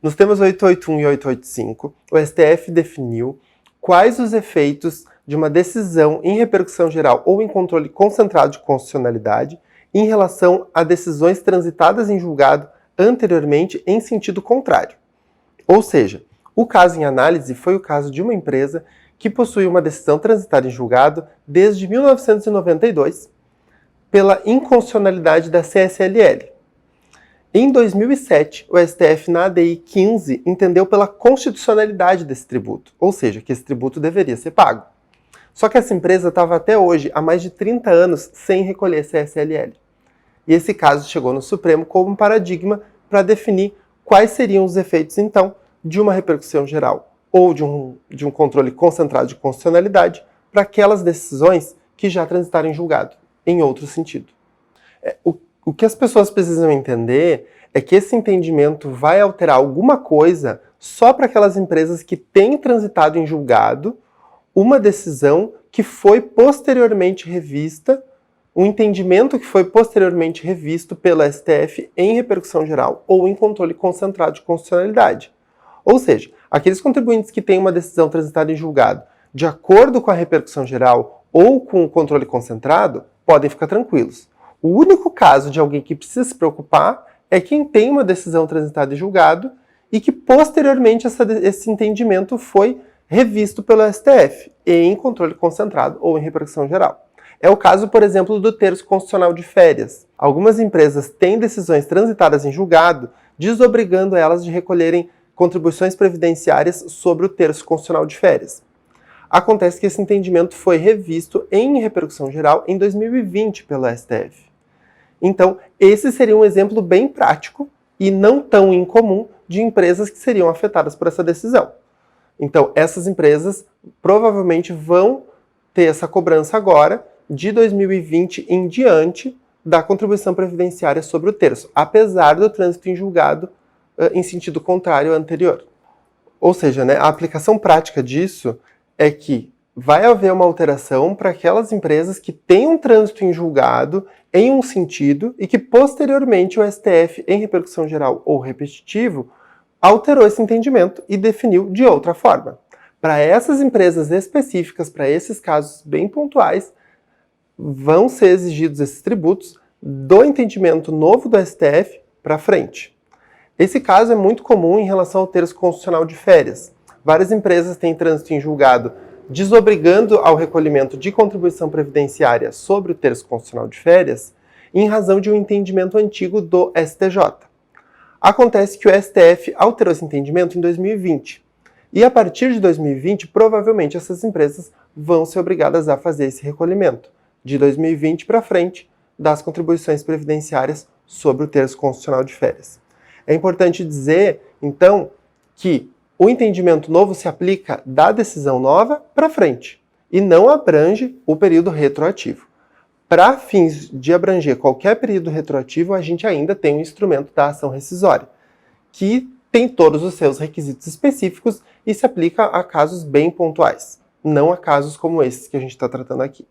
Nos temas 881 e 885, o STF definiu quais os efeitos de uma decisão em repercussão geral ou em controle concentrado de constitucionalidade em relação a decisões transitadas em julgado anteriormente em sentido contrário. Ou seja, o caso em análise foi o caso de uma empresa que possui uma decisão transitada em julgado desde 1992 pela inconstitucionalidade da CSLL. Em 2007, o STF, na ADI 15, entendeu pela constitucionalidade desse tributo, ou seja, que esse tributo deveria ser pago. Só que essa empresa estava até hoje, há mais de 30 anos, sem recolher CSLL. E esse caso chegou no Supremo como um paradigma para definir quais seriam os efeitos, então, de uma repercussão geral ou de um controle concentrado de constitucionalidade para aquelas decisões que já transitaram em julgado, em outro sentido. O que as pessoas precisam entender é que esse entendimento vai alterar alguma coisa só para aquelas empresas que têm transitado em julgado uma decisão que foi posteriormente revista, um entendimento que foi posteriormente revisto pela STF em repercussão geral ou em controle concentrado de constitucionalidade. Ou seja, aqueles contribuintes que têm uma decisão transitada em julgado de acordo com a repercussão geral ou com o controle concentrado podem ficar tranquilos. O único caso de alguém que precisa se preocupar é quem tem uma decisão transitada em julgado e que posteriormente esse entendimento foi revisto pelo STF em controle concentrado ou em repercussão geral. É o caso, por exemplo, do terço constitucional de férias. Algumas empresas têm decisões transitadas em julgado, desobrigando elas de recolherem contribuições previdenciárias sobre o terço constitucional de férias. Acontece que esse entendimento foi revisto em repercussão geral em 2020 pelo STF. Então, esse seria um exemplo bem prático e não tão incomum de empresas que seriam afetadas por essa decisão. Então, essas empresas provavelmente vão ter essa cobrança agora, de 2020 em diante, da contribuição previdenciária sobre o terço, apesar do trânsito em julgado em sentido contrário ao anterior. Ou seja, a aplicação prática disso é que vai haver uma alteração para aquelas empresas que têm um trânsito em julgado em um sentido e que posteriormente o STF, em repercussão geral ou repetitivo, alterou esse entendimento e definiu de outra forma. Para essas empresas específicas, para esses casos bem pontuais, vão ser exigidos esses tributos do entendimento novo do STF para frente. Esse caso é muito comum em relação ao terço constitucional de férias. Várias empresas têm trânsito em julgado desobrigando ao recolhimento de contribuição previdenciária sobre o terço constitucional de férias em razão de um entendimento antigo do STJ. Acontece que o STF alterou esse entendimento em 2020. E a partir de 2020, provavelmente essas empresas vão ser obrigadas a fazer esse recolhimento de 2020 para frente das contribuições previdenciárias sobre o terço constitucional de férias. É importante dizer, então, que o entendimento novo se aplica da decisão nova para frente e não abrange o período retroativo. Para fins de abranger qualquer período retroativo, a gente ainda tem o instrumento da ação rescisória, que tem todos os seus requisitos específicos e se aplica a casos bem pontuais, não a casos como esses que a gente está tratando aqui.